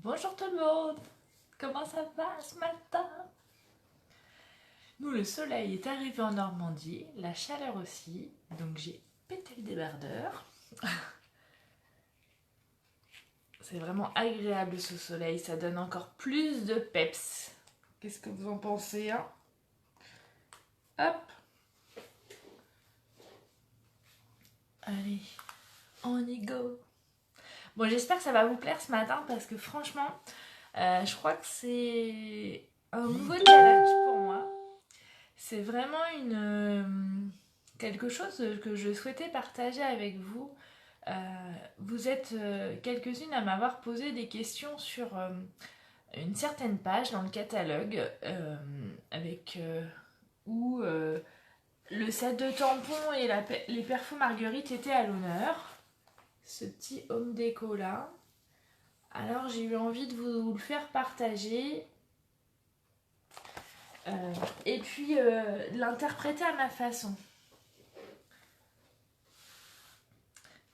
Bonjour tout le monde, comment ça va ce matin? Nous, le soleil est arrivé en Normandie, la chaleur aussi, donc j'ai pété le débardeur. C'est vraiment agréable ce soleil, ça donne encore plus de peps. Qu'est-ce que vous en pensez, hein? Hop! Allez, on y go! Bon, j'espère que ça va vous plaire ce matin parce que franchement, je crois que c'est un nouveau challenge pour moi. C'est vraiment quelque chose que je souhaitais partager avec vous. Vous êtes quelques-unes à m'avoir posé des questions sur une certaine page dans le catalogue avec où le set de tampons et les perfums Marguerite étaient à l'honneur. Ce petit home déco là. Alors j'ai eu envie de vous le faire partager. Et puis l'interpréter à ma façon.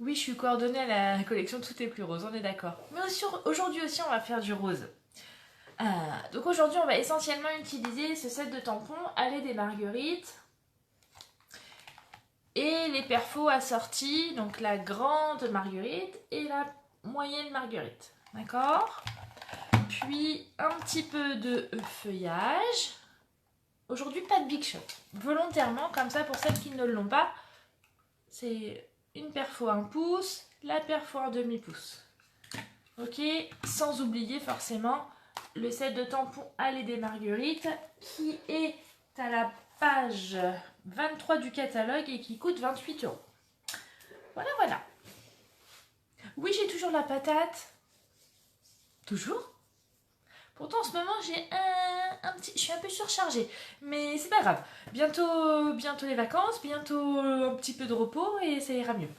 Oui, je suis coordonnée à la collection Tout est plus rose, on est d'accord. Mais aujourd'hui aussi, on va faire du rose. Donc aujourd'hui, on va essentiellement utiliser ce set de tampons Allée des Marguerites et les perfos assortis, donc la grande Marguerite et la moyenne Marguerite. D'accord? Puis un petit peu de feuillage. Aujourd'hui, pas de Big Shot. Volontairement, comme ça, pour celles qui ne l'ont pas, c'est une perfo 1 pouce, la perfo 1 demi-pouce. Ok, sans oublier forcément le set de tampons Allée des Marguerites qui est à la page 23 du catalogue et qui coûte 28 €. Voilà, voilà. Oui, j'ai toujours la patate. Toujours. Pourtant, en ce moment, j'ai je suis un peu surchargée. Mais c'est pas grave. Bientôt les vacances, bientôt un petit peu de repos et ça ira mieux.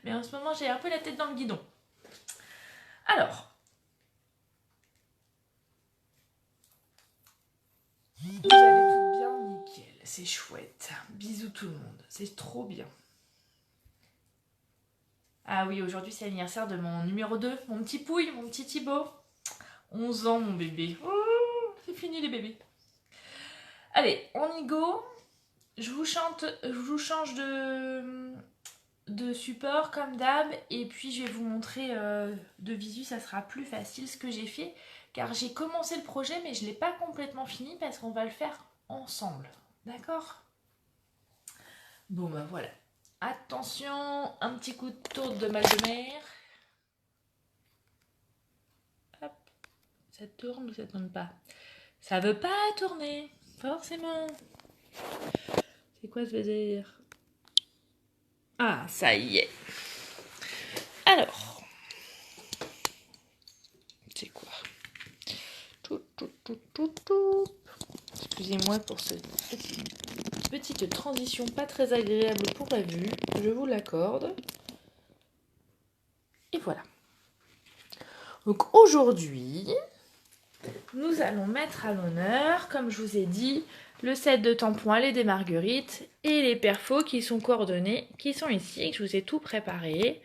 Mais en ce moment, j'ai un peu la tête dans le guidon. Alors. Vous allez tout bien, nickel. C'est chouette. Bisous tout le monde. C'est trop bien. Ah oui, aujourd'hui, c'est l'anniversaire de mon numéro 2, mon petit Pouille, mon petit Thibaut. 11 ans, mon bébé. Oh, c'est fini les bébés. Allez, on y go. Je vous change de support comme d'hab. Et puis, je vais vous montrer de visu, ça sera plus facile ce que j'ai fait. Car j'ai commencé le projet, mais je ne l'ai pas complètement fini parce qu'on va le faire ensemble. D'accord? Bon, ben voilà. Attention, un petit coup de tour de mal de mer. Hop. Ça tourne ou ça tourne pas? Ça veut pas tourner, forcément. C'est quoi ce dire? Ah, ça y est. Alors. C'est quoi? Excusez-moi pour cette petite transition pas très agréable pour la vue. Je vous l'accorde. Et voilà. Donc aujourd'hui, nous allons mettre à l'honneur, comme je vous ai dit, le set de tampons Allée des Marguerites et les perfos qui sont coordonnés, qui sont ici, que je vous ai tout préparé.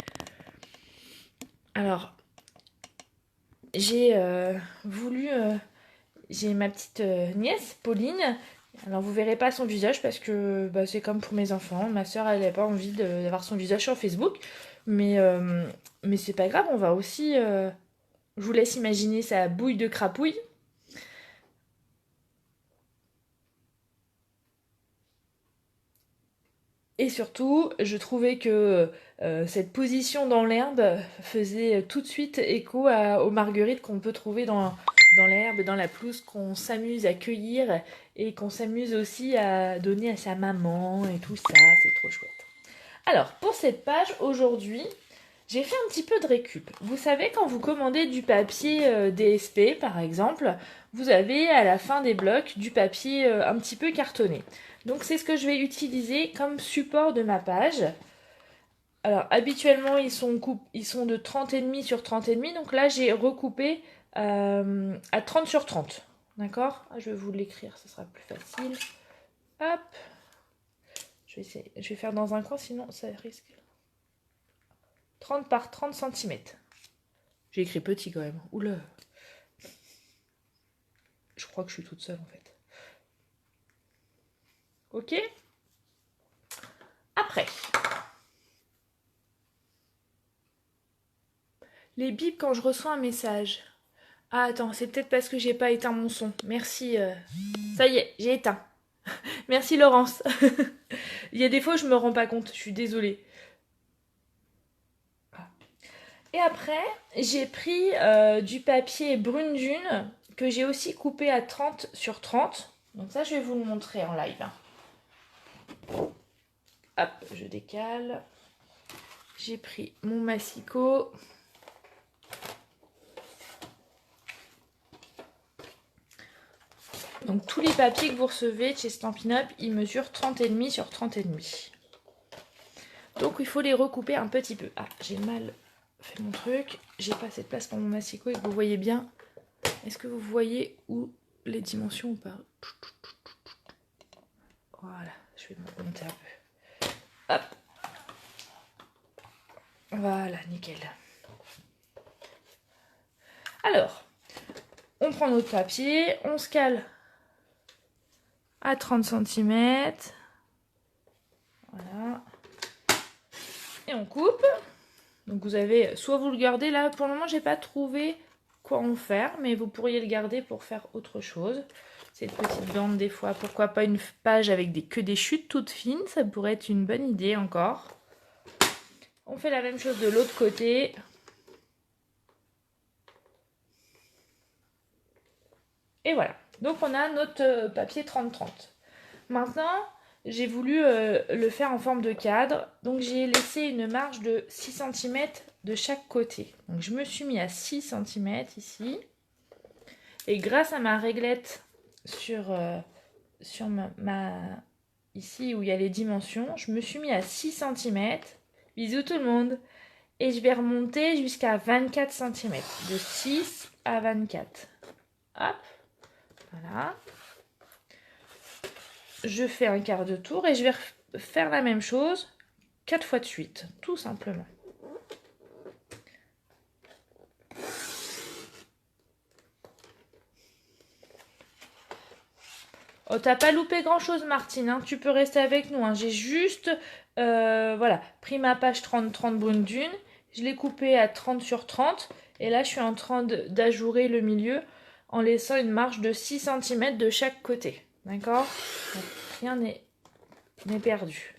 Alors, j'ai j'ai ma petite nièce, Pauline. Alors, vous verrez pas son visage parce que c'est comme pour mes enfants. Ma soeur, elle n'a pas envie d'avoir son visage sur Facebook. Mais c'est pas grave, on va aussi... je vous laisse imaginer sa bouille de crapouille. Et surtout, je trouvais que cette position dans l'herbe faisait tout de suite écho aux marguerites qu'on peut trouver dans l'herbe, dans la pelouse, qu'on s'amuse à cueillir et qu'on s'amuse aussi à donner à sa maman et tout ça, c'est trop chouette. Alors, pour cette page, aujourd'hui, j'ai fait un petit peu de récup. Vous savez, quand vous commandez du papier DSP, par exemple, vous avez à la fin des blocs du papier un petit peu cartonné. Donc c'est ce que je vais utiliser comme support de ma page. Alors habituellement ils sont de 30,5 sur 30,5. Donc là j'ai recoupé à 30 sur 30. D'accord? Je vais vous l'écrire, ce sera plus facile. Hop. Je vais faire dans un coin, sinon ça risque. 30 par 30 cm. J'ai écrit petit quand même. Oula. Je crois que je suis toute seule en fait. Ok. Après. Les bips quand je reçois un message. Ah attends, c'est peut-être parce que j'ai pas éteint mon son. Merci. Ça y est, j'ai éteint. Merci Laurence. Il y a des fois où je me rends pas compte, je suis désolée. Et après, j'ai pris du papier brune dune que j'ai aussi coupé à 30 sur 30. Donc ça, je vais vous le montrer en live. Hop, je décale. J'ai pris mon massicot. Donc tous les papiers que vous recevez chez Stampin' Up, ils mesurent 30,5 sur 30,5. Donc il faut les recouper un petit peu. Ah, j'ai mal fait mon truc. J'ai pas assez de place pour mon massicot et que vous voyez bien. Est-ce que vous voyez où les dimensions ou pas? Voilà, je vais me monter un peu. Hop. Voilà, nickel. Alors, on prend notre papier, on se cale à 30 cm. Voilà. Et on coupe. Donc vous avez, soit vous le gardez, là pour le moment j'ai pas trouvé quoi en faire, mais vous pourriez le garder pour faire autre chose. Cette petite bande des fois, pourquoi pas une page avec que des chutes toutes fines, ça pourrait être une bonne idée encore. On fait la même chose de l'autre côté. Et voilà, donc on a notre papier 30-30. Maintenant, j'ai voulu le faire en forme de cadre, donc j'ai laissé une marge de 6 cm de chaque côté. Donc je me suis mis à 6 cm ici, et grâce à ma réglette sur ici où il y a les dimensions, je me suis mis à 6 cm. Bisous tout le monde. Et je vais remonter jusqu'à 24 cm, de 6 à 24. Hop. Voilà. Je fais un quart de tour et je vais faire la même chose 4 fois de suite, tout simplement. Oh, t'as pas loupé grand chose, Martine, hein. Tu peux rester avec nous, hein. J'ai juste voilà, pris ma page 30-30 brune dune, je l'ai coupée à 30 sur 30 et là je suis en train d'ajourer le milieu en laissant une marge de 6 cm de chaque côté. D'accord? Rien n'est perdu.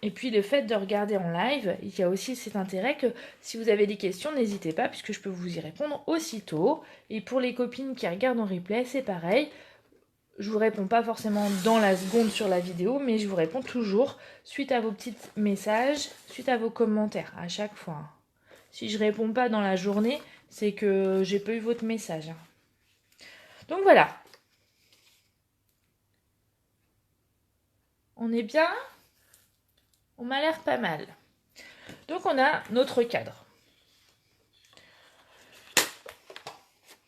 Et puis le fait de regarder en live, il y a aussi cet intérêt que si vous avez des questions, n'hésitez pas puisque je peux vous y répondre aussitôt. Et pour les copines qui regardent en replay, c'est pareil. Je vous réponds pas forcément dans la seconde sur la vidéo, mais je vous réponds toujours suite à vos petits messages, suite à vos commentaires à chaque fois. Si je réponds pas dans la journée, c'est que j'ai pas eu votre message. Donc voilà. On est bien? On m'a l'air pas mal. Donc on a notre cadre.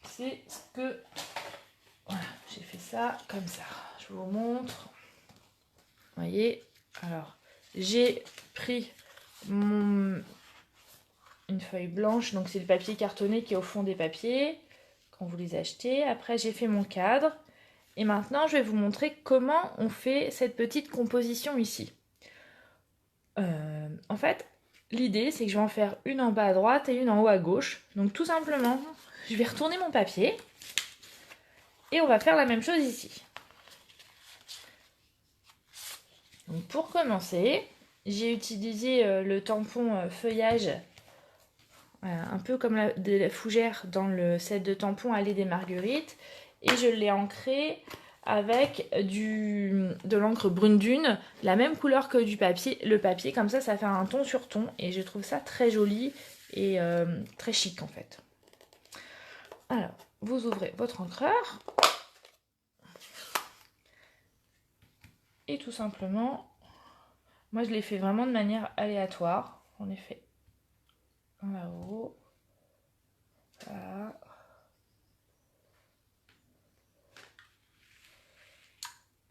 C'est ce que... Voilà, j'ai fait ça comme ça. Je vous montre. Vous voyez? Alors, j'ai pris une feuille blanche. Donc c'est le papier cartonné qui est au fond des papiers quand vous les achetez. Après, j'ai fait mon cadre. Et maintenant, je vais vous montrer comment on fait cette petite composition ici. En fait, l'idée, c'est que je vais en faire une en bas à droite et une en haut à gauche. Donc tout simplement, je vais retourner mon papier. Et on va faire la même chose ici. Donc pour commencer, j'ai utilisé le tampon feuillage, un peu comme la fougère dans le set de tampons Allée des Marguerites. Et je l'ai ancré avec de l'encre brune dune, la même couleur que le papier. Comme ça fait un ton sur ton. Et je trouve ça très joli et très chic en fait. Alors, vous ouvrez votre encreur. Et tout simplement, moi je l'ai fait vraiment de manière aléatoire. En effet, en là-haut. Voilà.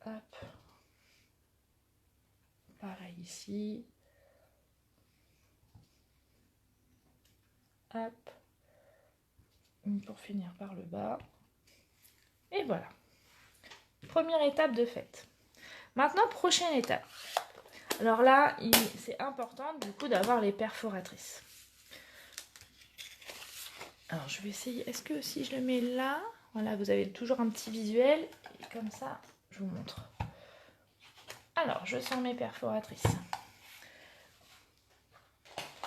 Hop. Pareil ici. Hop. Pour finir par le bas. Et voilà. Première étape de faite. Maintenant, prochaine étape. Alors là, c'est important du coup d'avoir les perforatrices. Alors je vais essayer. Est-ce que si je le mets là, voilà, vous avez toujours un petit visuel. Et comme ça, je vous montre. Alors, je sors mes perforatrices.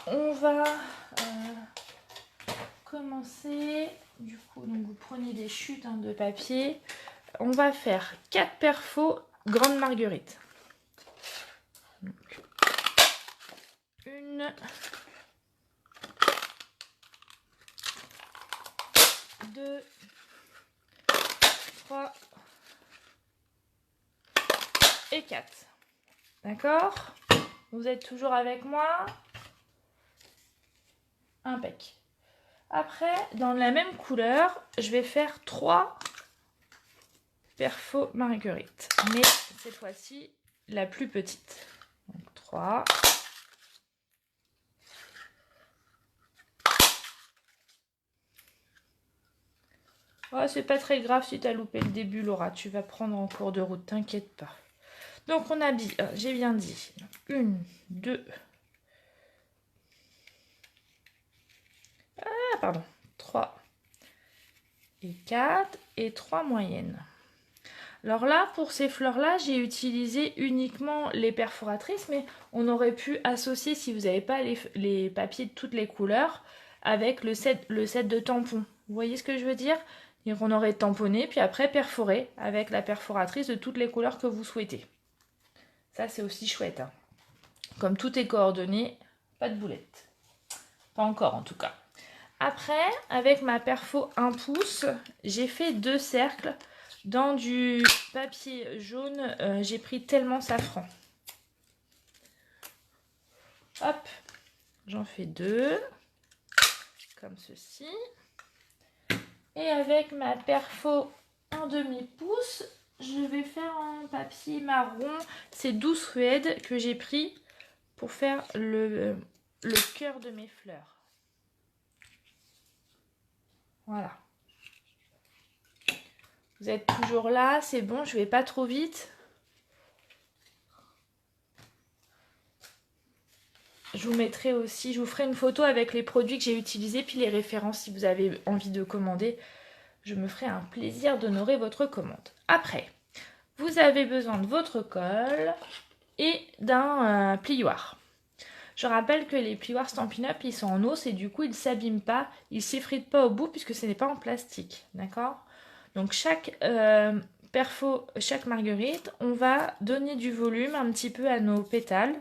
On va commencer. Du coup, donc vous prenez des chutes de papier. On va faire 4 perfos grande marguerite. Donc, 1, 2, 3 et 4. D'accord? Vous êtes toujours avec moi? Impec. Après, dans la même couleur, je vais faire 3 perfos marguerite. Mais cette fois-ci, la plus petite. Donc 3. Oh, c'est pas très grave si tu as loupé le début, Laura. Tu vas prendre en cours de route, t'inquiète pas. Donc on a dit, j'ai bien dit, 1, 2, pardon, 3 et 4 et 3 moyennes. Alors là, pour ces fleurs-là, j'ai utilisé uniquement les perforatrices, mais on aurait pu associer, si vous n'avez pas les papiers de toutes les couleurs, avec le set de tampons. Vous voyez ce que je veux dire? Donc on aurait tamponné, puis après perforé avec la perforatrice de toutes les couleurs que vous souhaitez. Ça, c'est aussi chouette. Hein. Comme tout est coordonné, pas de boulette. Pas encore, en tout cas. Après, avec ma perfo 1 pouce, j'ai fait 2 cercles. Dans du papier jaune, j'ai pris tellement safran. Hop, j'en fais 2, comme ceci. Et avec ma perfo 1/2 pouce, je vais faire un papier marron. C'est 12 Suède que j'ai pris pour faire le cœur de mes fleurs. Voilà. Vous êtes toujours là, c'est bon, je vais pas trop vite. Je vous mettrai aussi, je vous ferai une photo avec les produits que j'ai utilisés, puis les références si vous avez envie de commander. Je me ferai un plaisir d'honorer votre commande. Après, vous avez besoin de votre colle et d'un plioir. Je rappelle que les plioirs Stampin' Up, ils sont en os et du coup, ils ne s'abîment pas, ils ne s'effritent pas au bout puisque ce n'est pas en plastique. D'accord? Donc, chaque marguerite, on va donner du volume un petit peu à nos pétales.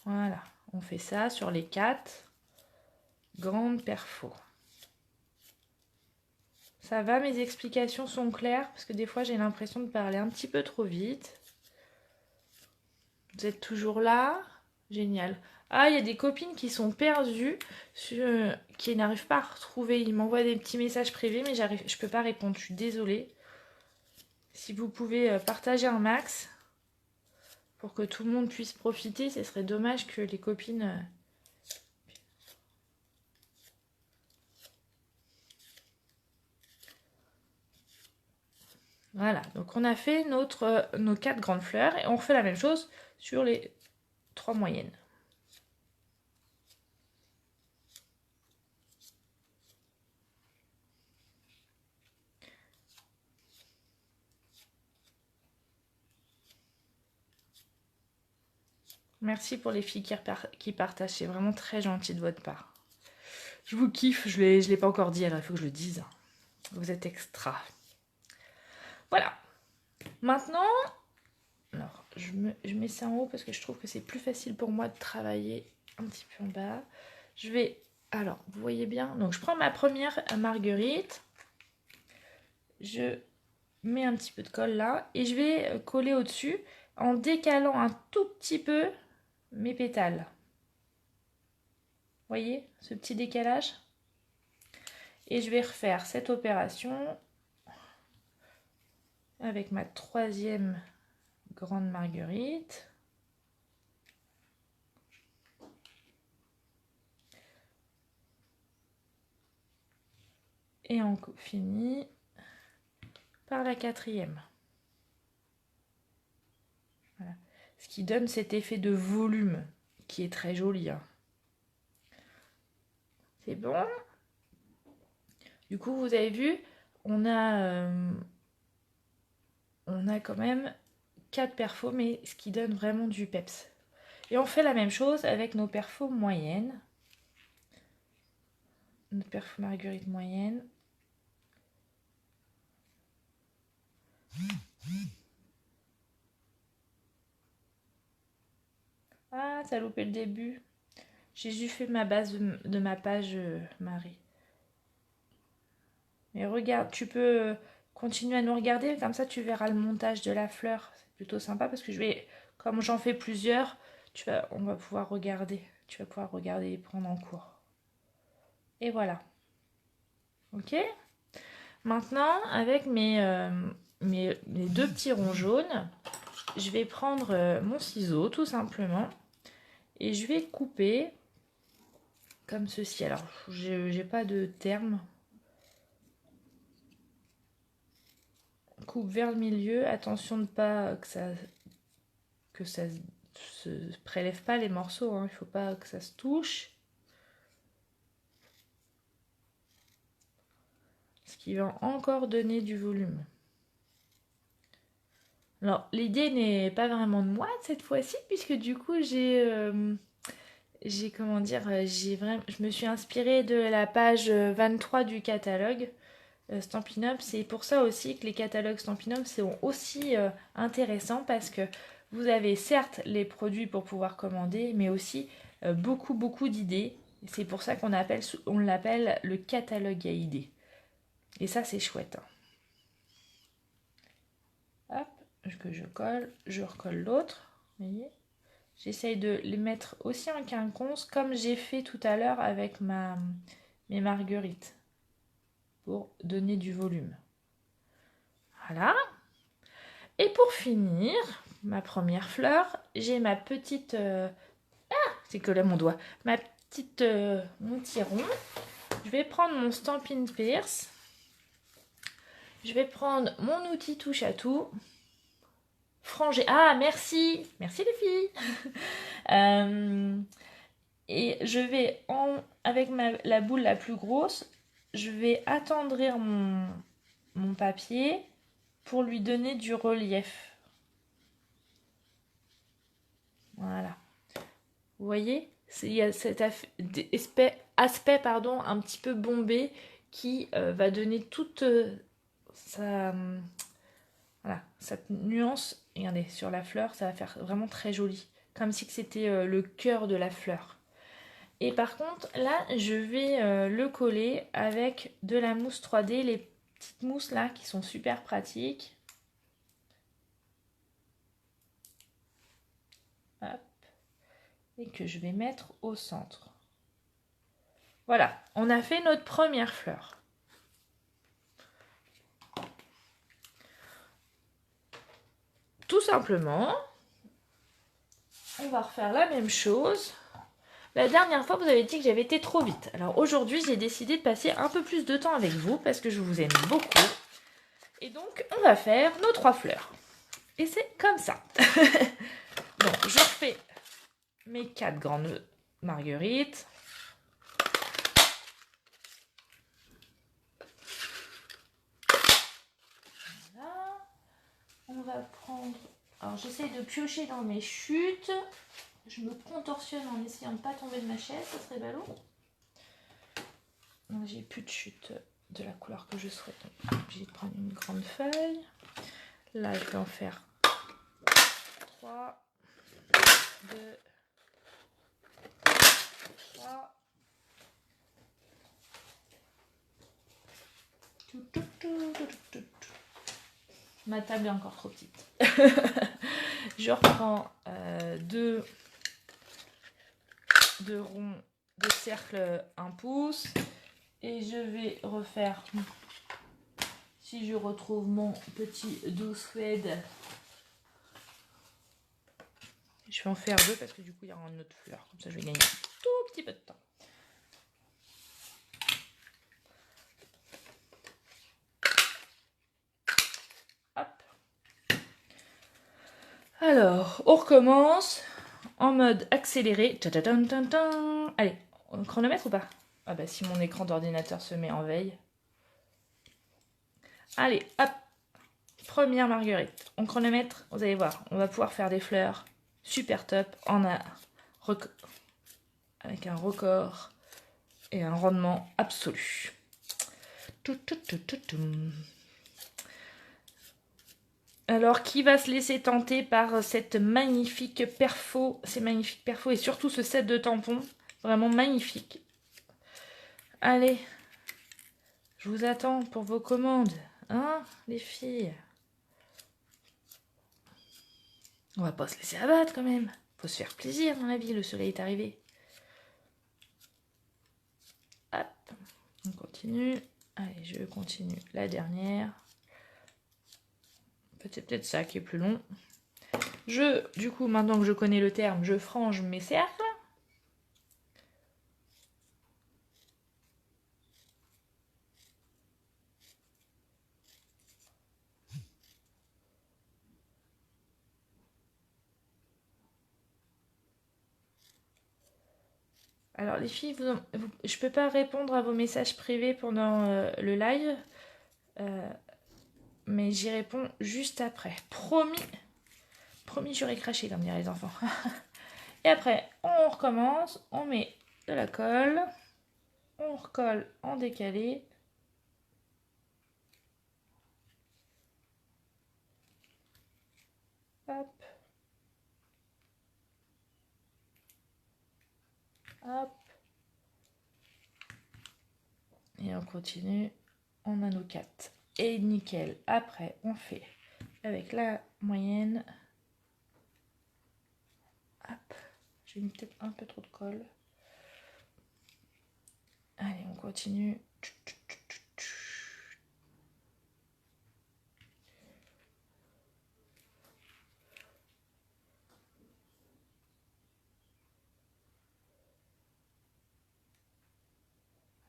Voilà, on fait ça sur les 4 grandes perfos. Ça va, mes explications sont claires parce que des fois j'ai l'impression de parler un petit peu trop vite. Vous êtes toujours là? Génial. Ah, il y a des copines qui sont perdues, qui n'arrivent pas à retrouver. Ils m'envoient des petits messages privés, mais je ne peux pas répondre. Je suis désolée. Si vous pouvez partager un max pour que tout le monde puisse profiter, ce serait dommage que les copines... Voilà, donc on a fait nos 4 grandes fleurs et on refait la même chose sur les 3 moyennes. Merci pour les filles qui partagent, c'est vraiment très gentil de votre part. Je vous kiffe, je ne l'ai pas encore dit, alors il faut que je le dise. Vous êtes extra. Voilà. Maintenant, alors, je mets ça en haut parce que je trouve que c'est plus facile pour moi de travailler un petit peu en bas. Je vais, alors, vous voyez bien, donc je prends ma première marguerite. Je mets un petit peu de colle là et je vais coller au-dessus en décalant un tout petit peu mes pétales. Vous voyez ce petit décalage? Et je vais refaire cette opération avec ma 3e grande marguerite. Et on finit par la 4e. Voilà. Ce qui donne cet effet de volume qui est très joli. Hein. C'est bon. Du coup, vous avez vu, on a quand même 4 perfos, mais ce qui donne vraiment du peps. Et on fait la même chose avec nos perfos moyennes. Notre perfo marguerite moyenne. Ah, t'as loupé le début. J'ai juste fait ma base de ma page Marie. Mais regarde, tu peux continuer à nous regarder, comme ça tu verras le montage de la fleur. C'est plutôt sympa parce que comme j'en fais plusieurs, on va pouvoir regarder. Tu vas pouvoir regarder et prendre en cours. Et voilà. Ok? Maintenant, avec mes 2 petits ronds jaunes, je vais prendre mon ciseau tout simplement et je vais couper comme ceci. Alors, j'ai pas de terme. Coupe vers le milieu. Attention de pas que ça se prélève pas les morceaux. Hein. Il faut pas que ça se touche. Ce qui va encore donner du volume. Alors, l'idée n'est pas vraiment de moi cette fois-ci, puisque du coup, je me suis inspirée de la page 23 du catalogue Stampin' Up. C'est pour ça aussi que les catalogues Stampin' Up sont aussi intéressants, parce que vous avez certes les produits pour pouvoir commander, mais aussi beaucoup d'idées. C'est pour ça qu'on l'appelle le catalogue à idées. Et ça, c'est chouette. Hop, que je recolle l'autre. Vous voyez ? J'essaye de les mettre aussi en quinconce, comme j'ai fait tout à l'heure avec mes marguerites, pour donner du volume. Voilà. Et pour finir, ma première fleur, j'ai ma petite... c'est collé à mon doigt. Mon petit rond. Je vais prendre mon Stampin' Pierce. Je vais prendre mon outil touche à tout. Franger. Ah, merci. Merci les filles. Et je vais, avec la boule la plus grosse, je vais attendrir mon papier pour lui donner du relief. Voilà. Vous voyez, il y a cet aspect un petit peu bombé qui va donner toute cette nuance. Regardez, sur la fleur, ça va faire vraiment très joli. Comme si c'était le cœur de la fleur. Et par contre, là, je vais le coller avec de la mousse 3D, les petites mousses là qui sont super pratiques. Hop. Et que je vais mettre au centre. Voilà, on a fait notre première fleur. Tout simplement, on va refaire la même chose. La dernière fois, vous avez dit que j'avais été trop vite. Alors aujourd'hui, j'ai décidé de passer un peu plus de temps avec vous parce que je vous aime beaucoup. Et donc, on va faire nos 3 fleurs. Et c'est comme ça. Donc, je refais mes 4 grandes marguerites. Voilà. On va prendre... Alors, j'essaye de piocher dans mes chutes. Je me contorsionne en essayant de ne pas tomber de ma chaise, ça serait ballot. J'ai plus de chute de la couleur que je souhaite. Donc, je suis obligée de prendre une grande feuille. Là, je vais en faire 3, 2, 3. Ma table est encore trop petite. Je reprends 2 ronds de cercle 1 pouce et je vais refaire, si je retrouve mon petit dos suède, je vais en faire 2 parce que du coup il y aura une autre fleur, comme ça je vais gagner un tout petit peu de temps. Alors, on recommence en mode accéléré. Allez, chronomètre ou pas? Ah bah si mon écran d'ordinateur se met en veille. Allez, hop. Première marguerite. On chronomètre, vous allez voir, on va pouvoir faire des fleurs super top avec un record et un rendement absolu. Alors, qui va se laisser tenter par cette magnifique perfo, ces magnifiques perfos et surtout ce set de tampons, vraiment magnifique. Allez, je vous attends pour vos commandes, hein, les filles. On va pas se laisser abattre quand même. Faut se faire plaisir dans la vie, le soleil est arrivé. Hop, on continue. Allez, je continue la dernière. C'est peut-être ça qui est plus long. Du coup, maintenant que je connais le terme, je frange mes cercles. Alors les filles, je peux pas répondre à vos messages privés pendant le live, mais j'y réponds juste après. Promis, promis, j'aurai craché comme diraient les enfants. Et après, on recommence, on met de la colle, on recolle en décalé. Hop. Hop. Et on continue. On a nos 4. Et nickel. Après, on fait avec la moyenne. Hop. J'ai mis peut-être un peu trop de colle. Allez, on continue.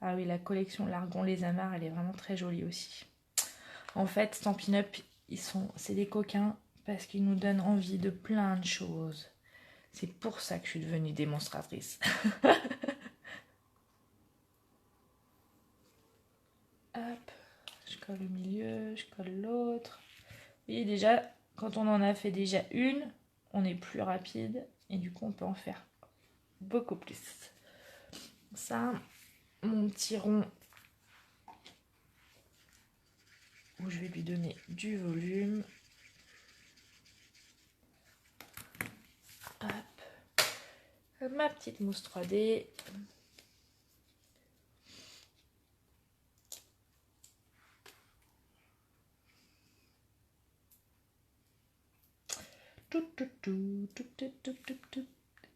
Ah oui, la collection Largon les Amarres, elle est vraiment très jolie aussi. En fait, Stampin' Up, c'est des coquins parce qu'ils nous donnent envie de plein de choses. C'est pour ça que je suis devenue démonstratrice. Hop, je colle au milieu, je colle l'autre. Et déjà, quand on en a fait déjà une, on est plus rapide et du coup on peut en faire beaucoup plus. Ça, mon petit rond où je vais lui donner du volume. Hop. Ma petite mousse 3D.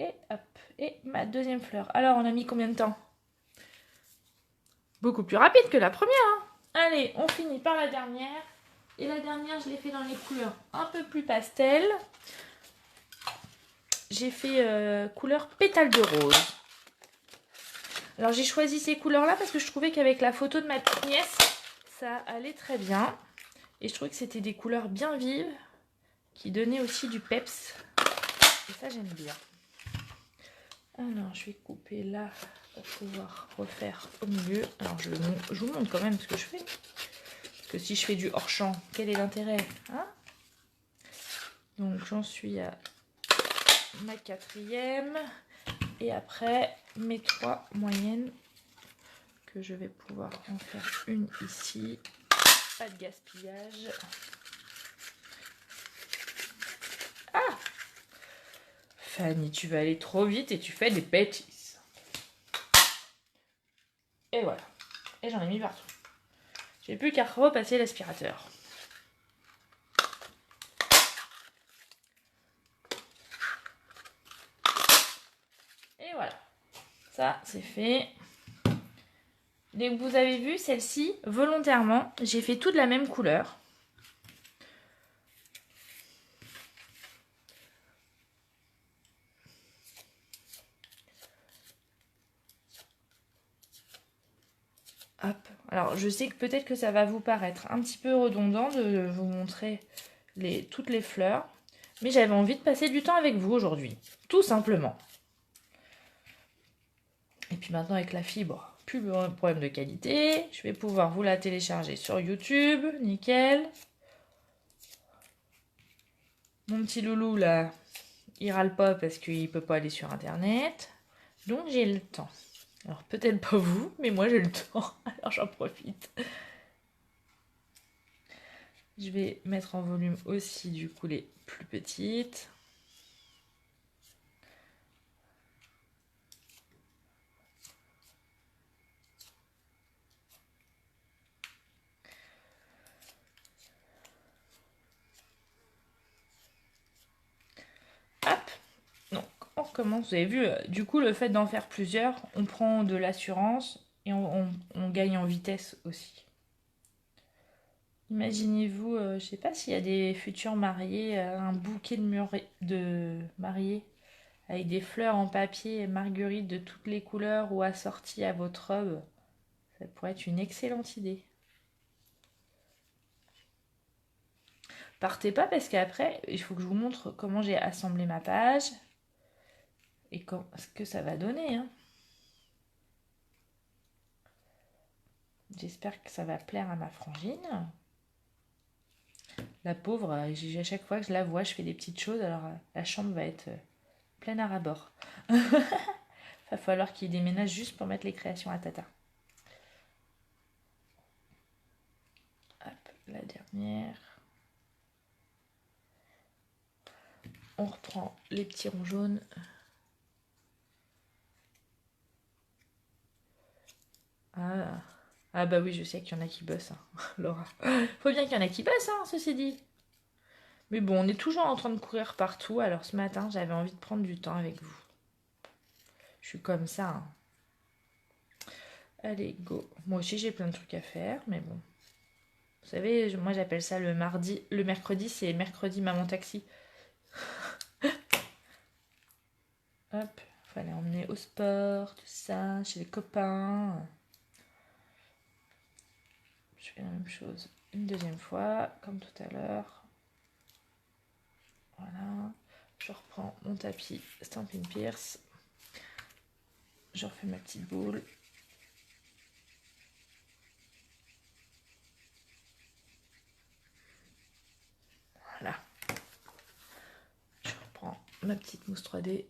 Et hop. Et ma deuxième fleur. Alors, on a mis combien de temps? Beaucoup plus rapide que la première. Hein. Allez, on finit par la dernière. Et la dernière, je l'ai fait dans les couleurs un peu plus pastel. J'ai fait couleur pétale de rose. Alors j'ai choisi ces couleurs-là parce que je trouvais qu'avec la photo de ma petite nièce, ça allait très bien. Et je trouvais que c'était des couleurs bien vives qui donnaient aussi du peps. Et ça, j'aime bien. Alors, je vais couper là pour pouvoir refaire au milieu. Alors, je vous montre quand même ce que je fais. Parce que si je fais du hors-champ, quel est l'intérêt, hein? Donc, j'en suis à ma 4e. Et après, mes 3 moyennes que je vais pouvoir en faire une ici. Pas de gaspillage. Ah! Fanny, tu vas aller trop vite et tu fais des bêtises. Et voilà. Et j'en ai mis partout. J'ai plus qu'à repasser l'aspirateur. Et voilà. Ça, c'est fait. Dès que vous avez vu, celle-ci, volontairement, j'ai fait tout de la même couleur. Hop. Alors, je sais que peut-être que ça va vous paraître un petit peu redondant de vous montrer toutes les fleurs. Mais j'avais envie de passer du temps avec vous aujourd'hui, tout simplement. Et puis maintenant avec la fibre, plus de problème de qualité. Je vais pouvoir vous la télécharger sur YouTube, nickel. Mon petit loulou là, il râle pas parce qu'il peut pas aller sur internet. Donc j'ai le temps. Alors peut-être pas vous, mais moi j'ai le temps, alors j'en profite. Je vais mettre en volume aussi du coup les plus petites. Hop. Donc on recommence. Vous avez vu, du coup le fait d'en faire plusieurs, on prend de l'assurance et on gagne en vitesse aussi. Imaginez-vous, je sais pas s'il y a des futurs mariés, un bouquet de mariés avec des fleurs en papier marguerite de toutes les couleurs ou assorties à votre robe. Ça pourrait être une excellente idée. Partez pas parce qu'après, il faut que je vous montre comment j'ai assemblé ma page et ce que ça va donner. Hein. J'espère que ça va plaire à ma frangine. La pauvre, à chaque fois que je la vois, je fais des petites choses, alors la chambre va être pleine à ras-bord. Va falloir qu'il déménage juste pour mettre les créations à tata. Hop, la dernière. On reprend les petits ronds jaunes. Ah bah oui, je sais qu'il y en a qui bossent, hein. Laura. Faut bien qu'il y en a qui bossent, hein, ceci dit. Mais bon, on est toujours en train de courir partout, alors ce matin, j'avais envie de prendre du temps avec vous. Je suis comme ça, hein. Allez, go. Moi aussi, j'ai plein de trucs à faire, mais bon. Vous savez, moi, j'appelle ça le mardi. Le mercredi, c'est mercredi maman taxi. Hop, fallait emmener au sport, tout ça, chez les copains. Je fais la même chose une deuxième fois, comme tout à l'heure. Voilà. Je reprends mon tapis Stampin' Pierce. Je refais ma petite boule. Voilà. Je reprends ma petite mousse 3D.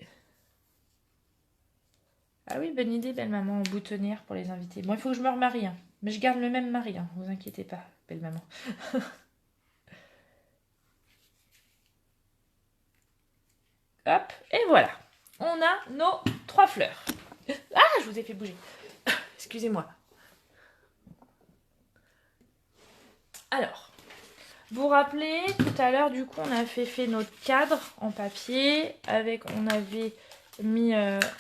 Ah oui, bonne idée, belle maman, en boutonnière pour les invités. Bon, il faut que je me remarie, hein. Mais je garde le même mari, hein. Vous inquiétez pas, belle maman. Hop, et voilà. On a nos 3 fleurs. Ah, je vous ai fait bouger. Excusez-moi. Alors, vous vous rappelez, tout à l'heure, du coup, on a fait notre cadre en papier.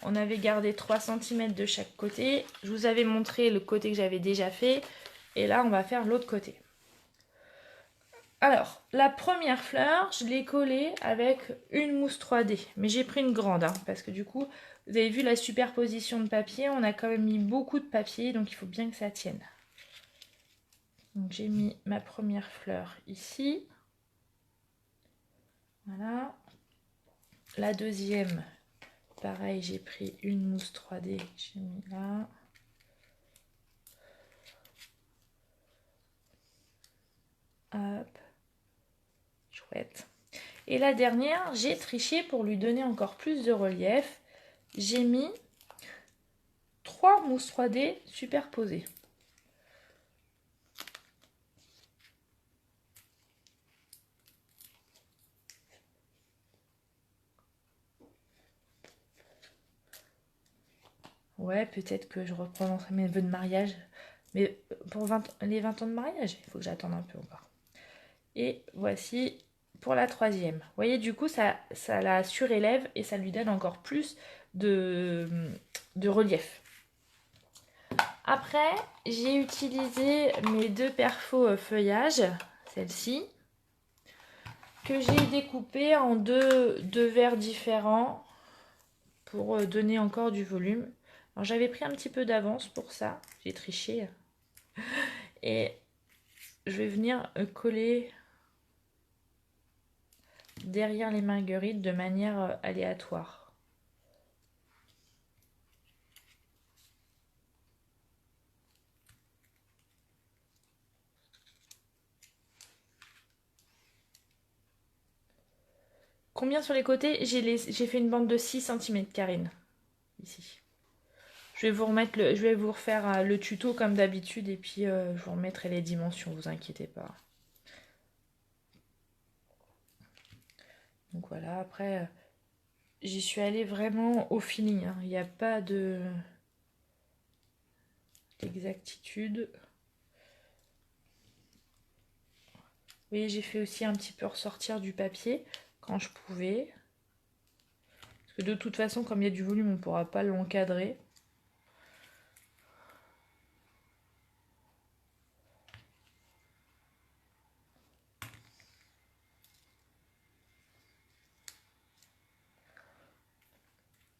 On avait gardé 3 cm de chaque côté. Je vous avais montré le côté que j'avais déjà fait. Et là, on va faire l'autre côté. Alors, la première fleur, je l'ai collée avec une mousse 3D. Mais j'ai pris une grande, hein, parce que du coup, vous avez vu la superposition de papier. On a quand même mis beaucoup de papier, donc il faut bien que ça tienne. Donc j'ai mis ma première fleur ici. Voilà. La deuxième, pareil, j'ai pris une mousse 3D, j'ai mis là. Hop. Chouette. Et la dernière, j'ai triché pour lui donner encore plus de relief. J'ai mis 3 mousses 3D superposées. Ouais, peut-être que je reprononcerai mes vœux de mariage. Mais pour les 20 ans de mariage, il faut que j'attende un peu encore. Et voici pour la troisième. Vous voyez, du coup, ça la surélève et ça lui donne encore plus de relief. Après, j'ai utilisé mes 2 perfos feuillage, celle-ci, que j'ai découpé en deux verres différents pour donner encore du volume. Alors j'avais pris un petit peu d'avance pour ça, j'ai triché. Et je vais venir coller derrière les marguerites de manière aléatoire. Combien sur les côtés? J'ai fait une bande de 6 cm, Karine. Ici. Je vais vous refaire le tuto comme d'habitude et puis je vous remettrai les dimensions, vous inquiétez pas. Donc voilà, après, j'y suis allée vraiment au feeling. Hein. Il n'y a pas d'exactitude. Vous voyez, j'ai fait aussi un petit peu ressortir du papier quand je pouvais. Parce que de toute façon, comme il y a du volume, on ne pourra pas l'encadrer.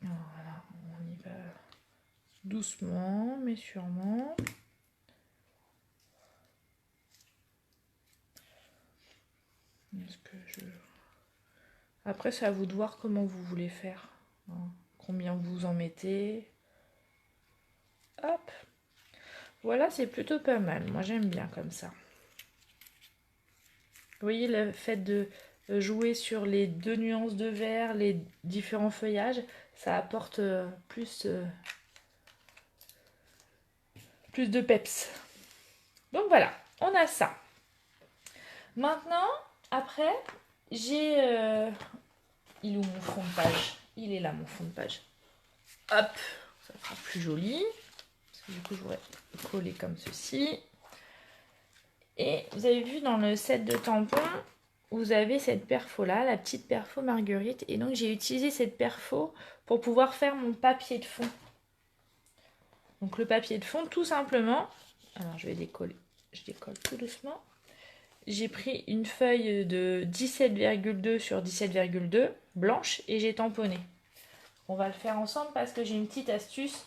Voilà, on y va doucement, mais sûrement. Après, c'est à vous de voir comment vous voulez faire. Hein. Combien vous en mettez. Hop. Voilà, c'est plutôt pas mal. Moi, j'aime bien comme ça. Vous voyez, le fait de jouer sur les 2 nuances de vert, les différents feuillages, ça apporte plus de peps. Donc voilà, on a ça. Maintenant, après, j'ai... il est où mon fond de page? Il est là, mon fond de page. Hop, ça sera plus joli. Parce que du coup, je voudrais coller comme ceci. Et vous avez vu dans le set de tampons, vous avez cette perfo là, la petite perfo Marguerite. Et donc j'ai utilisé cette perfo pour pouvoir faire mon papier de fond. Donc le papier de fond, tout simplement. Alors je vais décoller. Je décolle tout doucement. J'ai pris une feuille de 17,2 sur 17,2 blanche et j'ai tamponné. On va le faire ensemble parce que j'ai une petite astuce.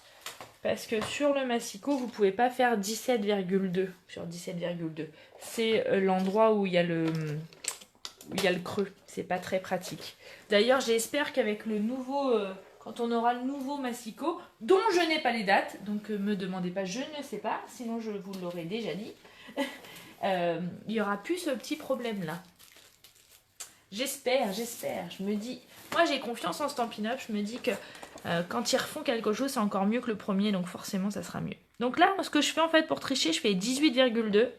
Parce que sur le massicot, vous ne pouvez pas faire 17,2 sur 17,2. C'est l'endroit où il y a le creux. C'est pas très pratique. D'ailleurs, j'espère qu'avec le nouveau, quand on aura le nouveau massicot, dont je n'ai pas les dates, donc me demandez pas, je ne sais pas, sinon je vous l'aurais déjà dit, il n'y aura plus ce petit problème-là. J'espère. Je me dis, moi j'ai confiance en Stampin' Up, je me dis que quand ils refont quelque chose, c'est encore mieux que le premier, donc forcément ça sera mieux. Donc là, ce que je fais en fait pour tricher, je fais 18,2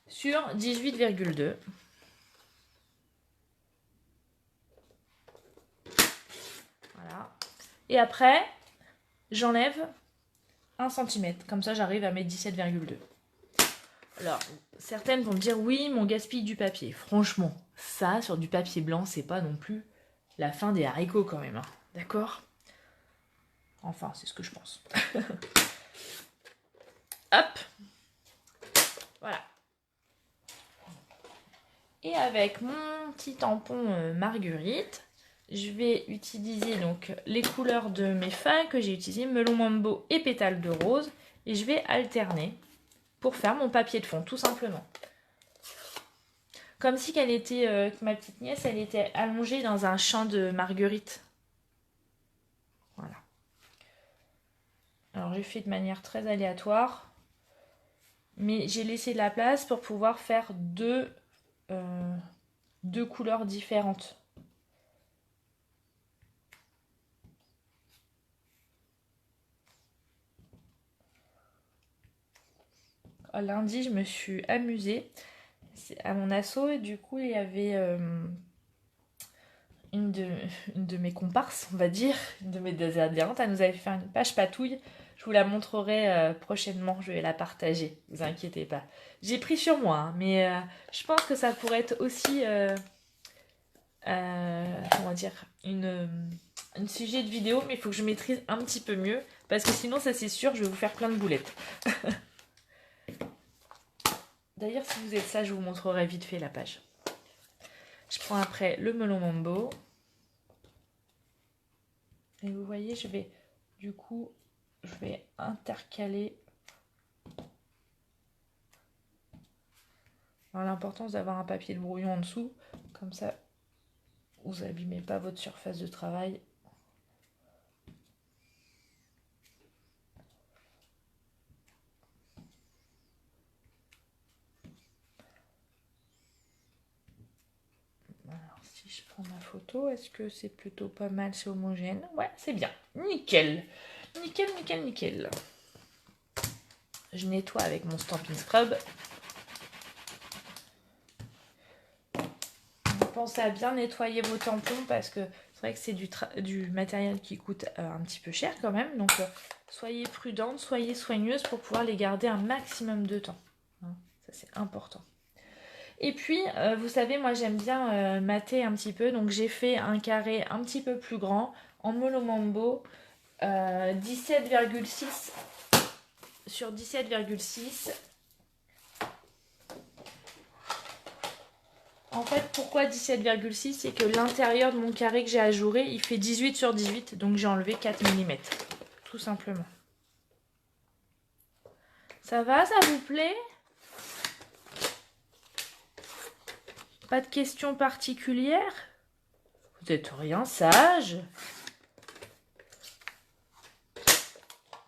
sur 18,2. Voilà. Et après, j'enlève 1 cm. Comme ça, j'arrive à mettre 17,2. Alors, certaines vont me dire, oui, mon gaspille du papier. Franchement, ça, sur du papier blanc, c'est pas non plus la fin des haricots quand même. Hein. D'accord ? Enfin, c'est ce que je pense. Hop. Voilà. Et avec mon petit tampon Marguerite, je vais utiliser donc les couleurs de mes feuilles que j'ai utilisées, melon mambo et pétales de rose. Et je vais alterner pour faire mon papier de fond, tout simplement. Comme si ma petite nièce, elle était allongée dans un champ de marguerite. Voilà. Alors j'ai fait de manière très aléatoire. Mais j'ai laissé de la place pour pouvoir faire deux couleurs différentes. Lundi, je me suis amusée à mon asso et du coup, il y avait une de mes comparses, on va dire, une de mes adhérentes, elle nous avait fait une page patouille. Je vous la montrerai prochainement, je vais la partager, ne vous inquiétez pas. J'ai pris sur moi, hein, mais je pense que ça pourrait être aussi, comment dire, un sujet de vidéo, mais il faut que je maîtrise un petit peu mieux, parce que sinon, ça c'est sûr, je vais vous faire plein de boulettes. D'ailleurs, si vous êtes ça, je vous montrerai vite fait la page. Je prends après le melon mambo. Et vous voyez, je vais intercaler Alors l'important c'est d'avoir un papier de brouillon en dessous, comme ça vous n'abîmez pas votre surface de travail. Alors si je prends ma photo, est-ce que c'est plutôt pas mal, c'est homogène? Ouais, c'est bien. Nickel. Nickel, nickel, nickel. Je nettoie avec mon Stampin' Scrub. Pensez à bien nettoyer vos tampons parce que c'est vrai que c'est du matériel qui coûte un petit peu cher quand même. Donc soyez prudente, soyez soigneuse pour pouvoir les garder un maximum de temps. Hein, ça c'est important. Et puis, vous savez, moi j'aime bien mater un petit peu. Donc j'ai fait un carré un petit peu plus grand en Molo Mambo 17,6 sur 17,6. En fait, pourquoi 17,6? C'est que l'intérieur de mon carré que j'ai ajouré, il fait 18 sur 18. Donc j'ai enlevé 4 mm. Tout simplement. Ça va, ça vous plaît? Pas de questions particulières? Vous n'êtes rien sage.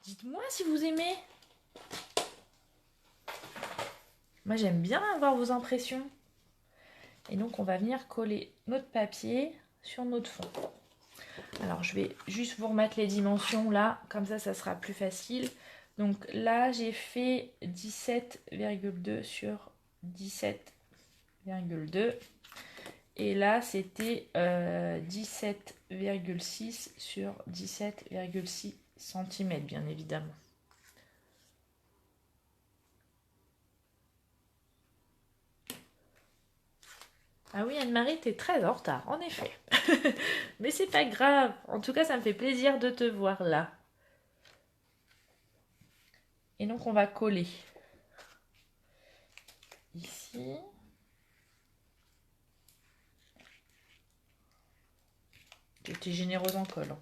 Dites-moi si vous aimez. Moi j'aime bien avoir vos impressions. Et donc on va venir coller notre papier sur notre fond. Alors je vais juste vous remettre les dimensions là, comme ça sera plus facile. Donc là j'ai fait 17,2 sur 17,2 et là c'était 17,6 sur 17,6 cm bien évidemment. Ah oui, Anne-Marie, t'es très en retard, en effet. Mais c'est pas grave. En tout cas, ça me fait plaisir de te voir là. Et donc, on va coller. Ici. J'étais généreuse en colle.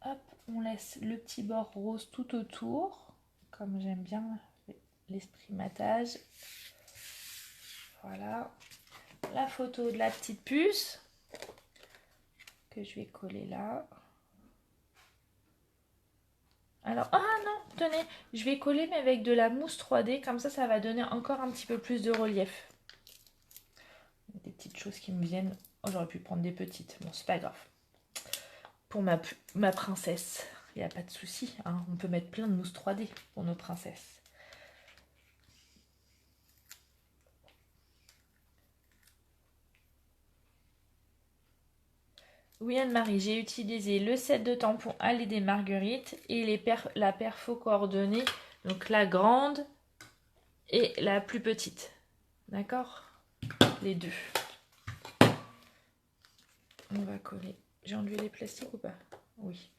Hop, on laisse le petit bord rose tout autour. Comme j'aime bien l'esprit matage. Voilà. La photo de la petite puce. Que je vais coller là. Alors, ah non, tenez, je vais coller mais avec de la mousse 3D, comme ça va donner encore un petit peu plus de relief. Des petites choses qui me viennent. Oh, j'aurais pu prendre des petites, bon, c'est pas grave. Pour ma princesse, il n'y a pas de souci, hein. On peut mettre plein de mousse 3D pour nos princesses. Oui, Anne-Marie, j'ai utilisé le set de tampons Allée des Marguerites et la perfo coordonnée, donc la grande et la plus petite. D'accord? Les deux. On va coller. J'ai enlevé les plastiques ou pas? Oui.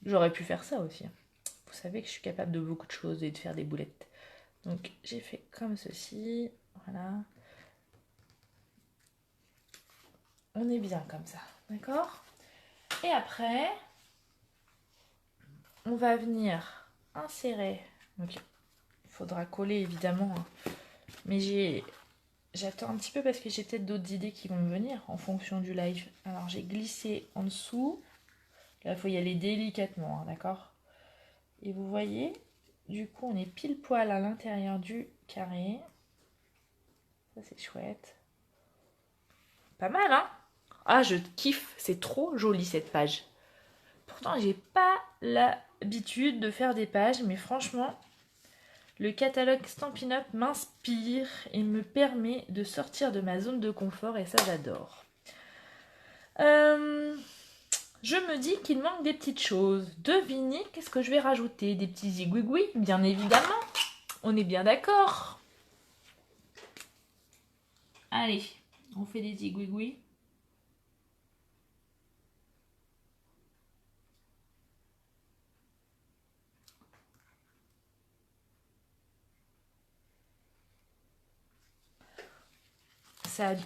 J'aurais pu faire ça aussi. Vous savez que je suis capable de beaucoup de choses et de faire des boulettes. Donc j'ai fait comme ceci. Voilà. On est bien comme ça. D'accord? Et après, on va venir insérer. Donc il faudra coller évidemment. Mais j'attends un petit peu parce que j'ai peut-être d'autres idées qui vont me venir en fonction du live. Alors j'ai glissé en dessous. Là, il faut y aller délicatement, hein, d'accord? Et vous voyez, du coup, on est pile poil à l'intérieur du carré. Ça, c'est chouette. Pas mal, hein? Ah, je kiffe. C'est trop joli, cette page. Pourtant, j'ai pas l'habitude de faire des pages, mais franchement, le catalogue Stampin' Up m'inspire et me permet de sortir de ma zone de confort, et ça, j'adore. Je me dis qu'il manque des petites choses. Devinez qu'est-ce que je vais rajouter? Des petits zigouigouis, bien évidemment. On est bien d'accord. Allez, on fait des zigouigouis.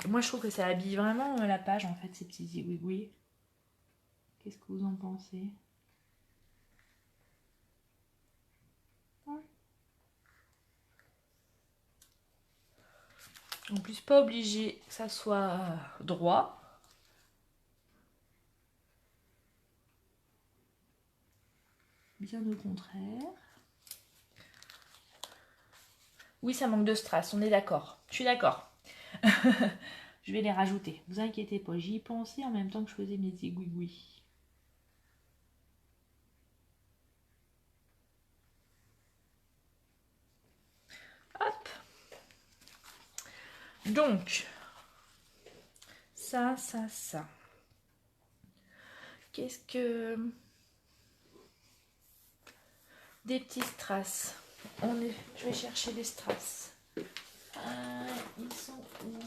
Moi, je trouve que ça habille vraiment la page, en fait, ces petits zigouigouis. Qu'est-ce que vous en pensez? En plus, pas obligé que ça soit droit. Bien au contraire. Oui, ça manque de strass, on est d'accord. Je suis d'accord. Je vais les rajouter. Vous inquiétez pas, j'y ai pensé en même temps que je faisais mes égouigouis. Hop. Donc, ça. Qu'est-ce que... Des petits strass. Je vais chercher les strass. Ils sont où?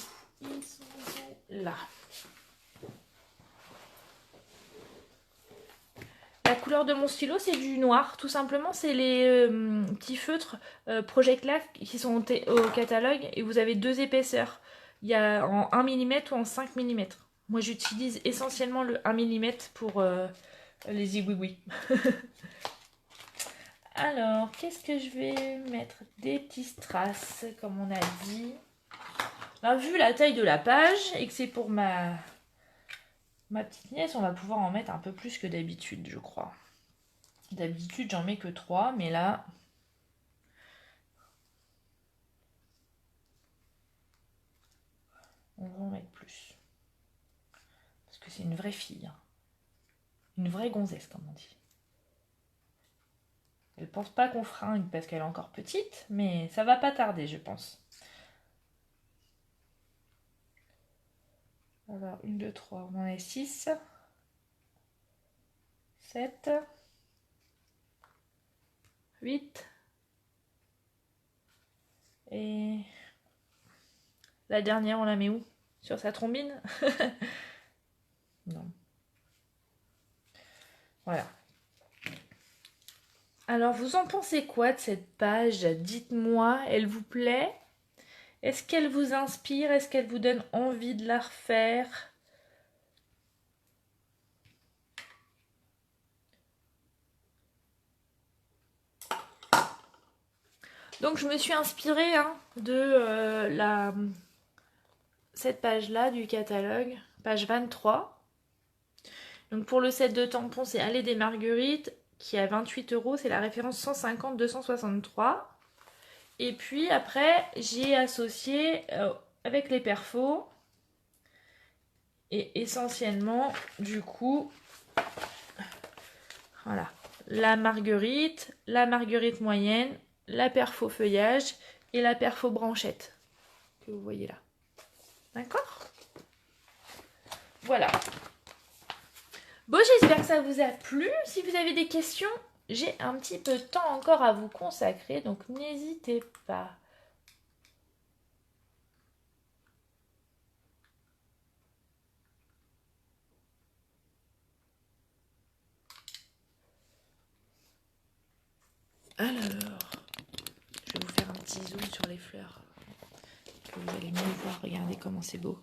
Ils sont là. La couleur de mon stylo, c'est du noir. Tout simplement, c'est les petits feutres Project Lac qui sont au catalogue. Et vous avez 2 épaisseurs. Il y a en 1 mm ou en 5 mm. Moi, j'utilise essentiellement le 1 mm pour les igouigouis. Alors, qu'est-ce que je vais mettre? Des petits strass, comme on a dit. Alors, vu la taille de la page et que c'est pour ma petite nièce, on va pouvoir en mettre un peu plus que d'habitude, je crois. D'habitude, j'en mets que 3, mais là... on va en mettre plus. Parce que c'est une vraie fille. Hein. Une vraie gonzesse, comme on dit. Elle pense pas qu'on fringue parce qu'elle est encore petite, mais ça va pas tarder, je pense. Alors, 1, 2, 3, on en a 6. 7. 8. Et la dernière, on la met où? Sur sa trombine? Non. Voilà. Alors, vous en pensez quoi de cette page? Dites-moi, elle vous plaît? Est-ce qu'elle vous inspire? Est-ce qu'elle vous donne envie de la refaire? Donc, je me suis inspirée de cette page-là du catalogue, page 23. Donc, pour le set de tampons, c'est Allée des Marguerites, qui est à 28 €. C'est la référence 150-263. Et puis, après, j'ai associé avec les perfos. Et essentiellement, du coup, voilà, la marguerite moyenne, la perfo feuillage et la perfo branchette que vous voyez là. D'accord? Voilà. Bon, j'espère que ça vous a plu. Si vous avez des questions, j'ai un petit peu de temps encore à vous consacrer, donc n'hésitez pas. Alors, je vais vous faire un petit zoom sur les fleurs. Que vous allez mieux voir. Regardez comment c'est beau.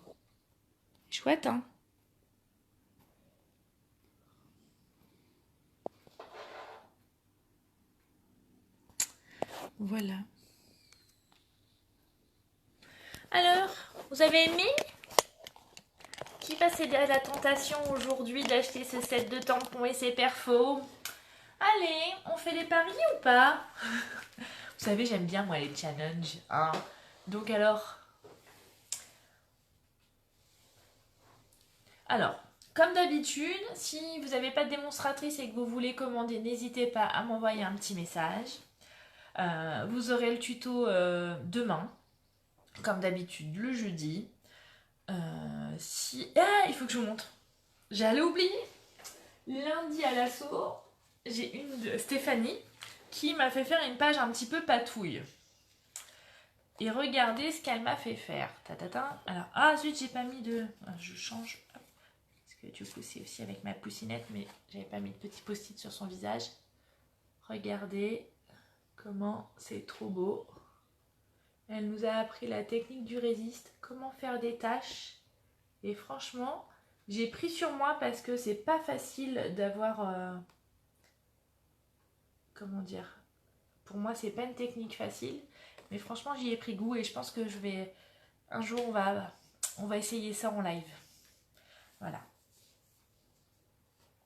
Chouette, hein? Voilà. Alors, vous avez aimé? Qui va céder à la tentation aujourd'hui d'acheter ce set de tampons et ses perfos? Allez, on fait des paris ou pas? Vous savez, j'aime bien moi les challenges. Hein. Donc alors, comme d'habitude, si vous n'avez pas de démonstratrice et que vous voulez commander, n'hésitez pas à m'envoyer un petit message. Vous aurez le tuto demain, comme d'habitude le jeudi. Il faut que je vous montre. J'allais oublier. Lundi à l'assaut, j'ai une de Stéphanie qui m'a fait faire une page un petit peu patouille. Et regardez ce qu'elle m'a fait faire. Alors, zut, j'ai pas mis de... Je change. Parce que du coup, c'est aussi avec ma poussinette, mais j'avais pas mis de petit post-it sur son visage. Regardez comment c'est trop beau. Elle nous a appris la technique du résiste, comment faire des tâches. Et franchement, j'ai pris sur moi parce que c'est pas facile d'avoir... comment dire? Pour moi, c'est pas une technique facile. Mais franchement, j'y ai pris goût et je pense que je vais Un jour, on va essayer ça en live. Voilà.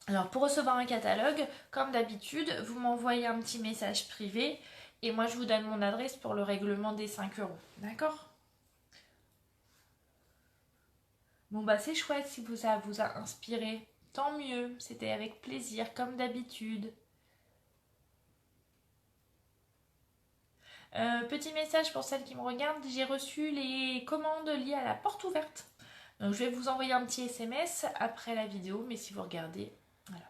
Alors, pour recevoir un catalogue, comme d'habitude, vous m'envoyez un petit message privé et moi, je vous donne mon adresse pour le règlement des 5 €. D'accord? Bon, bah, c'est chouette si ça vous a inspiré. Tant mieux, c'était avec plaisir, comme d'habitude. Petit message pour celles qui me regardent, j'ai reçu les commandes liées à la porte ouverte. Donc, je vais vous envoyer un petit SMS après la vidéo, mais si vous regardez, voilà.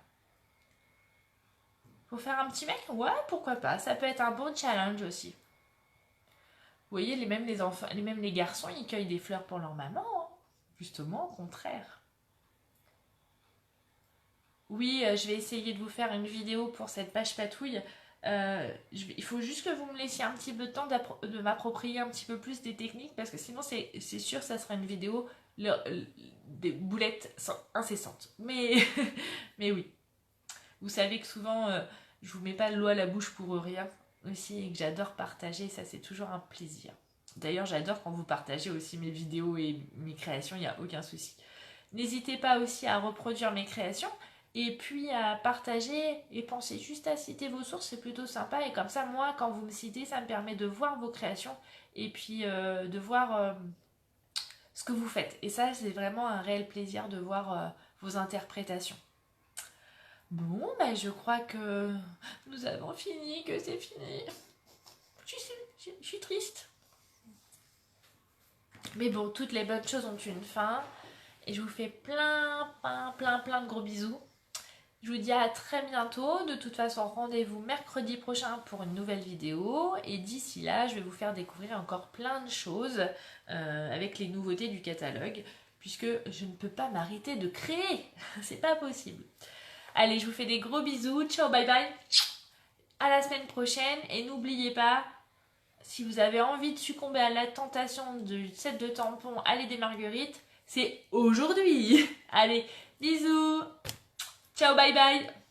Faut faire un petit mec? Ouais, pourquoi pas. Ça peut être un bon challenge aussi. Vous voyez, même les enfants, même les garçons, ils cueillent des fleurs pour leur maman. Hein. Justement, au contraire. Oui, je vais essayer de vous faire une vidéo pour cette page patouille. Il faut juste que vous me laissiez un petit peu de temps de m'approprier un petit peu plus des techniques parce que sinon, c'est sûr, ça sera une vidéo des boulettes incessantes. Mais, mais oui. Vous savez que souvent, je vous mets pas l'eau à la bouche pour rien aussi et que j'adore partager, ça c'est toujours un plaisir. D'ailleurs, j'adore quand vous partagez aussi mes vidéos et mes créations, il n'y a aucun souci. N'hésitez pas aussi à reproduire mes créations et puis à partager et pensez juste à citer vos sources, c'est plutôt sympa et comme ça, moi, quand vous me citez, ça me permet de voir vos créations et puis de voir ce que vous faites. Et ça, c'est vraiment un réel plaisir de voir vos interprétations. Bon, ben je crois que nous avons fini, que c'est fini. Je suis triste. Mais bon, toutes les bonnes choses ont une fin. Et je vous fais plein de gros bisous. Je vous dis à très bientôt. De toute façon, rendez-vous mercredi prochain pour une nouvelle vidéo. Et d'ici là, je vais vous faire découvrir encore plein de choses avec les nouveautés du catalogue. Puisque je ne peux pas m'arrêter de créer. C'est pas possible. Allez, je vous fais des gros bisous. Ciao, bye bye. À la semaine prochaine. Et n'oubliez pas, si vous avez envie de succomber à la tentation du set de tampons Allez des Marguerites, c'est aujourd'hui. Allez, bisous. Ciao, bye bye.